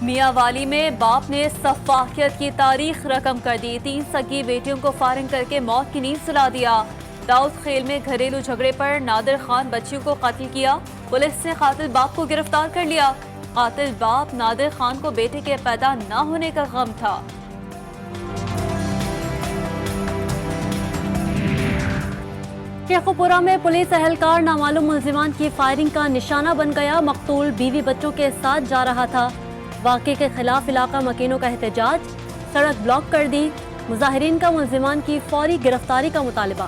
मियांवाली में बाप ने सफाकियत की तारीख रकम कर दी। 3 सगी बेटियों को फायरिंग करके मौत की नींद सुला दिया। दाऊद खेल में घरेलू झगड़े पर नादिर खान बच्चियों को कत्ल किया। पुलिस ने कातिल बाप को गिरफ्तार कर लिया। कातिल बाप नादिर खान को बेटे के पैदा न होने का गम था। शेखुपुरा में पुलिस एहलकार नामालूम मुल्जिमान की फायरिंग का निशाना बन गया। मकतूल बीवी बच्चों के साथ जा रहा था। वाक़े के खिलाफ इलाका मकीनों का एहतजाज, सड़क ब्लॉक कर दी। मुजाहिरीन का मुल्जिमान की फौरी गिरफ्तारी का मुतालबा।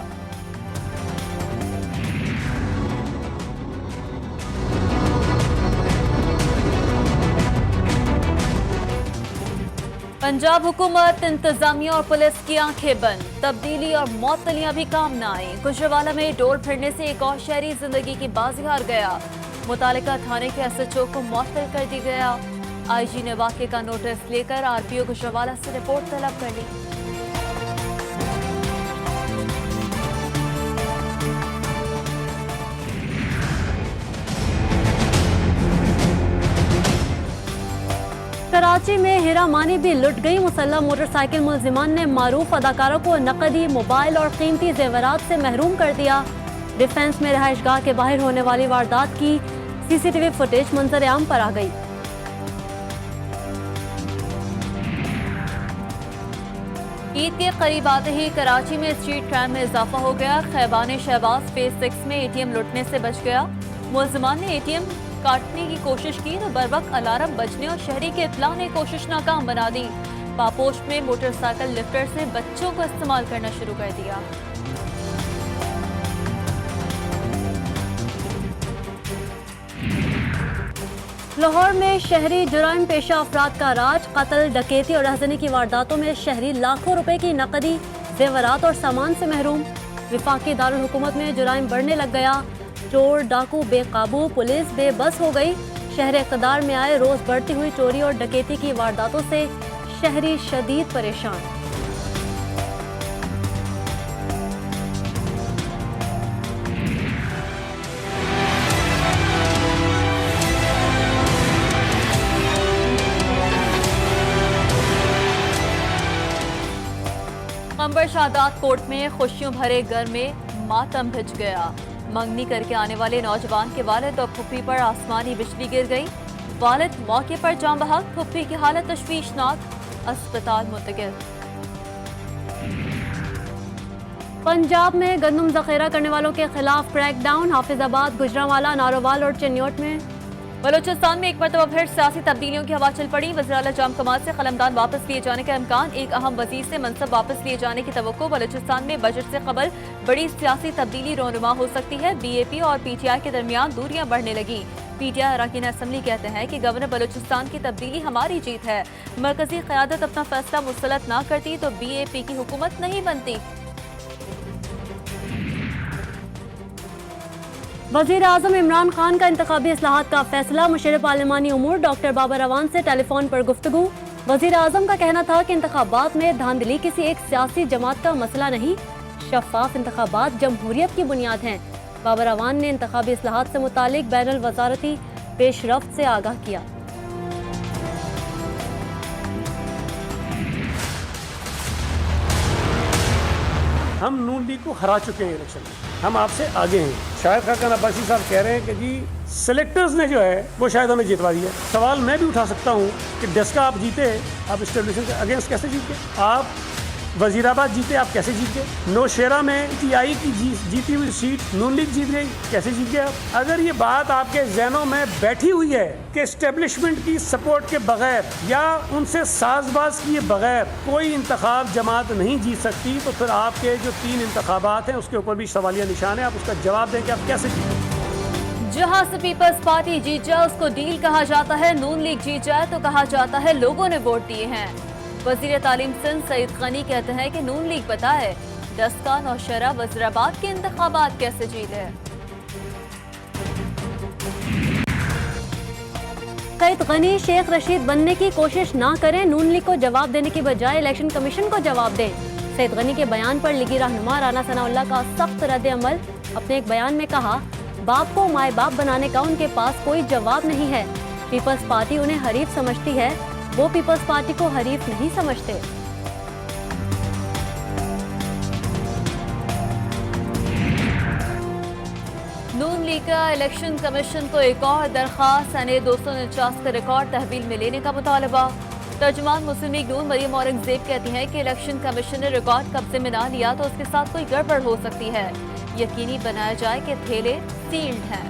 पंजाब हुकूमत, इंतजामिया और पुलिस की आंखें बंद। तब्दीली और मौतलियां भी काम न आई। गुजरावाला में डोर फिरने से एक और शहरी जिंदगी की बाजी हार गया। मुतालिका थाने के SHO को मुअत्तल कर दी गया। IG ने वाक़े का नोटिस लेकर RPO गुजरावाला से रिपोर्ट तलब कर ली। कराची में हीरा मानी भी लुट गई। मुसल्लह मोटरसाइकिल मुल्जिमान ने मारूफ अदाकारों को नकदी, मोबाइल और कीमती जेवरात से महरूम कर दिया। डिफेंस में रहायशगाह के बाहर होने वाली वारदात की CCTV फुटेज मंजर आम पर आ गई। ईद के करीब आते ही कराची में स्ट्रीट क्राइम में इजाफा हो गया। खैबान शहबाज फेज 6 में ATM लुटने से बच गया। मुल्जिमान ने ATM काटने की कोशिश की तो बरवक्त अलार्म बजने और शहरी के इत्तला ने कोशिश नाकाम बना दी। पापोश में मोटरसाइकिल लिफ्टर से बच्चों को इस्तेमाल करना शुरू कर दिया। लाहौर में शहरी जुराइम पेशा अफराद का राज। कत्ल, डकैती और रहजनी की वारदातों में शहरी लाखों रुपए की नकदी, जेवरात और सामान से महरूम। विफाकी दारुल हुकूमत में जुराइम बढ़ने लग गया। चोर डाकू बेकाबू, पुलिस बेबस हो गई। शहर इक़्तिदार में आए रोज बढ़ती हुई चोरी और डकैती की वारदातों से शहरी शदीद परेशान। अंबर शादात कोर्ट में खुशियों भरे घर में मातम भिज गया। मंगनी करके आने वाले नौजवान के वालिद और फुप्पी पर आसमानी बिजली गिर गई। वालिद मौके पर जान बहक, फुप्पी की हालत तशवीशनाक, अस्पताल मुंतकिल। पंजाब में गंदम जखीरा करने वालों के खिलाफ क्रैकडाउन। हाफिजाबाद, गुजरांवाला, नारोवाल और चिन्योट में। बलूचिस्तान में एक मरतबा फिर सियासी तब्दीलियों की हवा चल पड़ी। वज़ीर-ए-आला जाम कमाल से कलमदान वापस लिए जाने का इम्कान। एक अहम वजीर से मनसब वापस लिए जाने की तवक्को। बलूचिस्तान में बजट से कबल बड़ी सियासी तब्दीली रोनुमा हो सकती है। BAP और PTI के दरमियान दूरियां बढ़ने लगी। PTI अरकान असम्बली कहते हैं कि गवर्नर बलूचिस्तान की तब्दीली हमारी जीत है। मरकजी क़यादत अपना फैसला मुस्तलद न करती तो BAP की हुकूमत नहीं बनती। वज़ीर आज़म इमरान खान का इंतखाबी इस्लाहात का फैसला। मुशीर पार्लिमानी उमूर डॉक्टर बाबर अवान से टेलीफोन पर गुफ्तगू। वज़ीर आज़म का कहना था कि इंतखाबात में धांधली किसी एक सियासी जमात का मसला नहीं, शफाफ इंतखाबात जमहूरियत की बुनियाद हैं। बाबर अवान ने इंतखाबी इस्लाहात से मुतालिक बैनुल वज़ारती पेशरफ्त से आगाह किया। हम नून लीग को हरा चुके हैं इलेक्शन में, हम आपसे आगे हैं। शायद खान अब्बासी साहब कह रहे हैं कि जी सेलेक्टर्स ने जो है वो शायद हमें जितवा दिया। सवाल मैं भी उठा सकता हूँ कि डेस्का आप जीते, आप इस्टेब्लिशन के अगेंस्ट कैसे जीत गए? आप वजीराबाद जीते, आप कैसे जीत गए? नौशेरा में PTI की जीती हुई सीट नून लीग जीत गई, कैसे जीत गए आप? अगर ये बात आपके जहनों में बैठी हुई है कि इस्टेब्लिशमेंट की सपोर्ट के बगैर या उनसे साजबाज किए बगैर कोई इंतखाब जमात नहीं जीत सकती, तो फिर आपके जो 3 इंतखाबात हैं उसके ऊपर भी सवालिया निशान है। आप उसका जवाब दें कि आप कैसे जीते। जहां से पीपल्स पार्टी जीत जाए उसको डील कहा जाता है, नून लीग जीत जाए तो कहा जाता है लोगों ने वोट दिए हैं। वजीर तालीम सिंध सईद गनी कहते हैं कि नून लीग बताए डस्का, नौशेरा, वजीराबाद के इंतखाबात कैसे जीते। सईद गनी शेख रशीद बनने की कोशिश ना करें, नून लीग को जवाब देने की बजाय इलेक्शन कमीशन को जवाब दें। सईद गनी के बयान पर लीगी रहनुमा राना सनाउल्लाह का सख्त रद्द अमल। अपने एक बयान में कहा, बाप को माए बाप बनाने का उनके पास कोई जवाब नहीं है। पीपल्स पार्टी उन्हें हरीफ समझती है, वो पीपल्स पार्टी को हरीफ नहीं समझते। नून लीग का इलेक्शन कमीशन को एक और दरखास्त यानी 249 का रिकॉर्ड तहवील में लेने का मुतालबा। तर्जुमान मुस्लिम लीग नून मरियम औरंगजेब कहती हैं कि इलेक्शन कमीशन ने रिकॉर्ड कब्जे में ना लिया तो उसके साथ कोई गड़बड़ हो सकती है। यकीनी बनाया जाए कि थैले सील्ड हैं।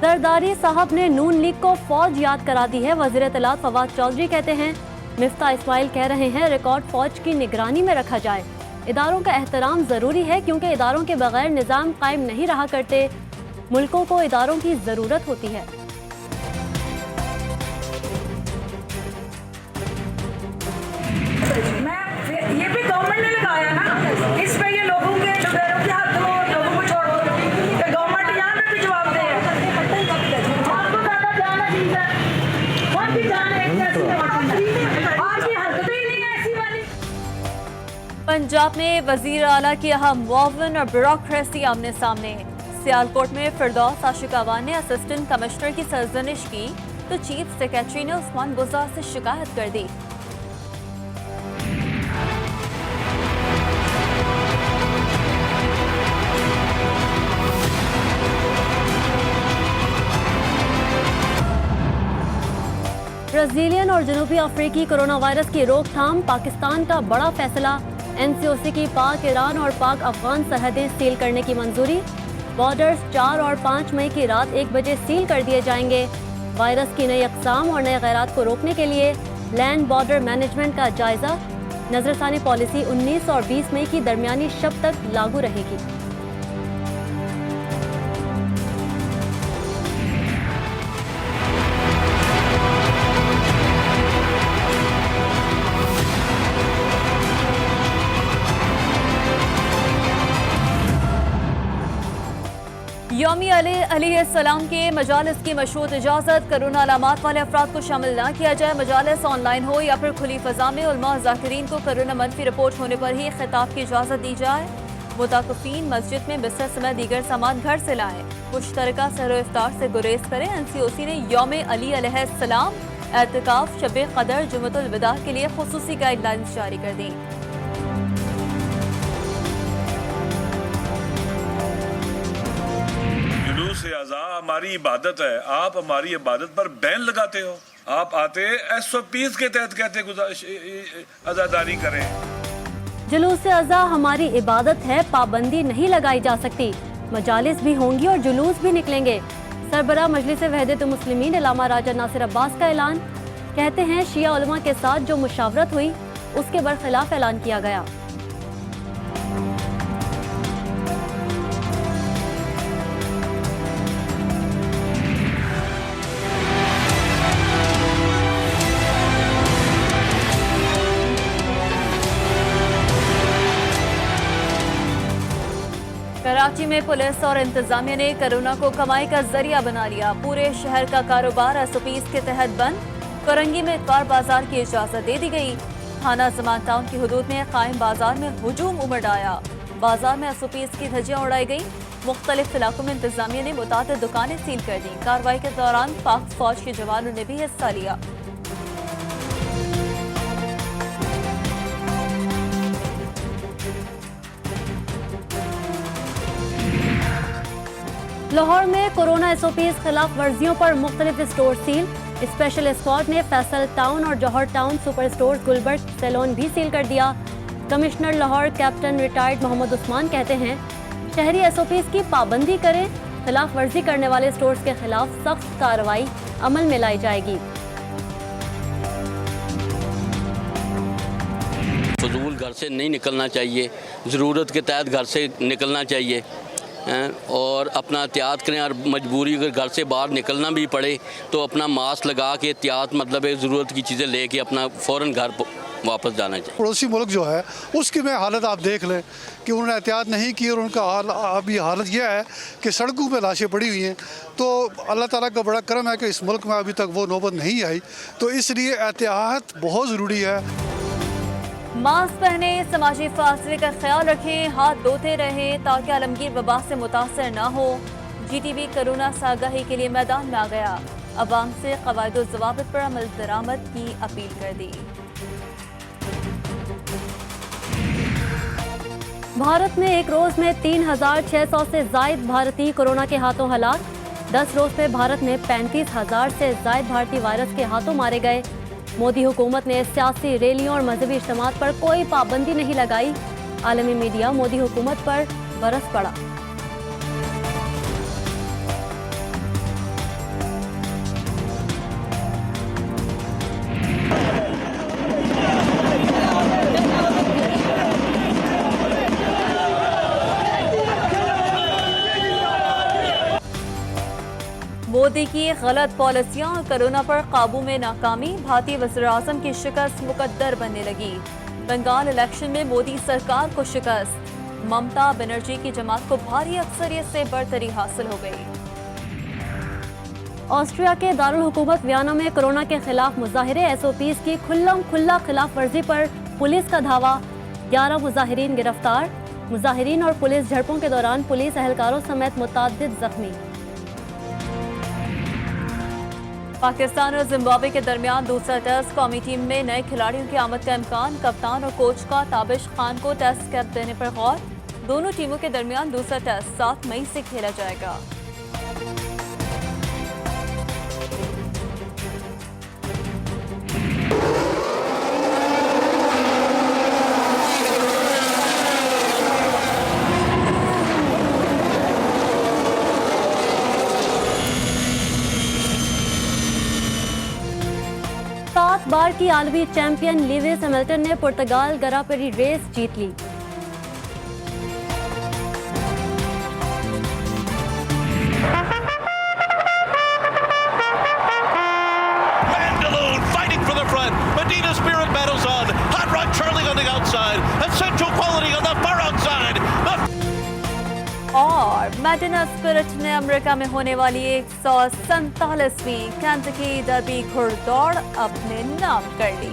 जरदारी साहब ने नून लीग को फौज याद करा दी है। वजीर इत्तलात फवाद चौधरी कहते हैं, मिफ्ता इस्माइल कह रहे हैं रिकॉर्ड फौज की निगरानी में रखा जाए। इदारों का एहतराम जरूरी है क्योंकि इदारों के बगैर निज़ाम कायम नहीं रहा करते। मुल्कों को इदारों की जरूरत होती है। ये भी गवर्नमेंट ने लगाया ना, इस पे ये लोगों के बेरों के हाथ दो, लोगों को छोड़ दो। गवर्नमेंट यहाँ पे भी जवाब दे। आपको ज्यादा जाना चाहिए, कौन सी जान है आपकी हरकतें ही नहीं है ऐसी वाली। पंजाब में वजीर आला की अहम मुआविन और ब्यूरोक्रेसी आमने सामने। सियालकोट में फिरदौस आशिक अवान ने असिस्टेंट कमिश्नर की सरजनिश की तो चीफ सेक्रेटरी ने उस्मान गुजार से शिकायत कर दी। ब्राजीलियन और जनूबी अफ्रीकी कोरोना वायरस की रोकथाम, पाकिस्तान का बड़ा फैसला। एनसीओसी की पाक ईरान और पाक अफगान सरहदें सील करने की मंजूरी। बॉर्डर्स 4 और 5 मई की रात 1 बजे सील कर दिए जाएंगे। वायरस की नई अक़साम और नए गैरात को रोकने के लिए लैंड बॉर्डर मैनेजमेंट का जायजा। नजरसानी पॉलिसी 19 और 20 मई की दरमियानी शब तक लागू रहेगी। यौमी अलैहिस्सलाम के मजालिस की मशरूत इजाज़त। कोरोना अलामात वाले अफराद को शामिल न किया जाए। मजालिस ऑनलाइन हो या फिर खुली फ़ज़ा में उलमा ज़ाकिरीन को कोरोना मनफी रिपोर्ट होने पर ही खिताब की इजाज़त दी जाए। मुताक़िफ़ीन मस्जिद में बिस्तर समेत दीगर सामान घर से लाएँ। मुश्तरका सहर इफ्तार से गुरेज करें। एनसीओसी ने यौम अली अलैहिस्सलाम, एतिकाफ, शब क़दर, जुमअतुल विदा के लिए खुसूसी गाइडलाइंस जारी कर दी। से आज़ा हमारी इबादत है, आप हमारी इबादत पर बैन लगाते हो। आप आते SOPs के तहत कहते अज़ादारी करें। जुलूस से अज़ा हमारी इबादत है, पाबंदी नहीं लगाई जा सकती। मजालिस भी होंगी और जुलूस भी निकलेंगे। सरबराह मजलिस वहदत मुस्लिमीन अल्लामा राजा नासिर अब्बास का ऐलान। कहते हैं शिया उलमा के साथ जो मुशावरत हुई उसके बरखिलाफ ऐलान किया गया। कराची में पुलिस और इंतजामिया ने कोरोना को कमाई का जरिया बना लिया। पूरे शहर का कारोबार SOPs के तहत बंद। कोरंगी में इतवार बाजार की इजाजत दे दी गई। थाना ज़मान टाउन की हुदूद में कायम बाजार में हुजूम उमड़ आया। बाजार में SOPs की धज्जियां उड़ाई गई। मुख्तलिफ इलाकों में इंतजामिया ने मुतादिद दुकानें सील कर दी। कार्रवाई के दौरान पाक फौज के जवानों ने भी हिस्सा लिया। लाहौर में कोरोना SOPs खिलाफ वर्जियों पर मुख्तलिफ स्टोर सील। स्पेशल स्क्वाड ने फैसल टाउन और Johar town super store Gulberg saloon भी सील कर दिया। Commissioner Lahore captain retired Mohammed Usman कहते हैं शहरी SOPs की पाबंदी करें। खिलाफ वर्जी करने वाले स्टोर्स के खिलाफ सख्त कार्रवाई अमल में लाई जाएगी। फजूल घर से नहीं निकलना चाहिए, ज़रूरत के तहत घर से निकलना चाहिए और अपना एहतियात करें। और मजबूरी अगर घर से बाहर निकलना भी पड़े तो अपना मास्क लगा के एहतियात मतलब ज़रूरत की चीज़ें लेके अपना फ़ौरन घर वापस जाना चाहिए। पड़ोसी मुल्क जो है उसकी में हालत आप देख लें कि उन्होंने एहतियात नहीं की और उनका अभी हालत यह है कि सड़कों पे लाशें पड़ी हुई हैं। तो अल्लाह ताला का बड़ा करम है कि इस मुल्क में अभी तक वो नौबत नहीं आई, तो इसलिए एहतियात बहुत ज़रूरी है। मास्क पहने, समाजी फासले का ख्याल रखें, हाथ धोते रहें ताकि आलमगीर वबा से मुतासर न हो। GTV कोरोना से आगाही के लिए मैदान में आ गया। अवाम से क़वाइद व ज़वाबित पर अमल दरामद की अपील कर दी। भारत में एक रोज में 3,600 से जायद भारतीय कोरोना के हाथों हलाक। 10 रोज में भारत में 35,000 से जायद भारतीय वायरस के हाथों मारे गए। मोदी हुकूमत ने सियासी रैलियों और मजहबी इज्तिमात पर कोई पाबंदी नहीं लगाई। आलमी मीडिया मोदी हुकूमत पर बरस पड़ा। मोदी की गलत पॉलिसियां और कोरोना पर काबू में नाकामी, भारतीय वज़ीर-ए-आज़म की शिकस्त मुकद्दर बनने लगी। बंगाल इलेक्शन में मोदी सरकार को शिकस्त, ममता बनर्जी की जमात को भारी अक्सरियत से बढ़तरी हासिल हो गई। ऑस्ट्रिया के दारुल हुकूमत वियना में कोरोना के खिलाफ मुजाहिरे, SOPs की खुल्लम खुल्ला खिलाफ वर्जी पर पुलिस का धावा, 11 मुजाहिरीन गिरफ्तार। मुजाहिरीन और पुलिस झड़पों के दौरान पुलिस एहलकारों समेत मुतअद्दिद जख्मी। पाकिस्तान और जिम्बाब्वे के दरमियान दूसरा टेस्ट, कौमी टीम में नए खिलाड़ियों की आमद का इम्कान, कप्तान और कोच का ताबिश खान को टेस्ट कैप देने पर गौर। दोनों टीमों के दरमियान दूसरा टेस्ट 7 मई से खेला जाएगा। सात बार की आलमी चैंपियन लीविस हैमिल्टन ने पुर्तगाल ग्रां प्री रेस जीत ली। Mandaloon fighting for the front. Medina Spirit battles on. Hot Rod Charlie on the outside. Essential Quality on the far outside. और मेडिना स्पिरिट ने अमेरिका में होने वाली 147वीं केंटकी डर्बी घुड़दौड़ अपने नाम कर ली।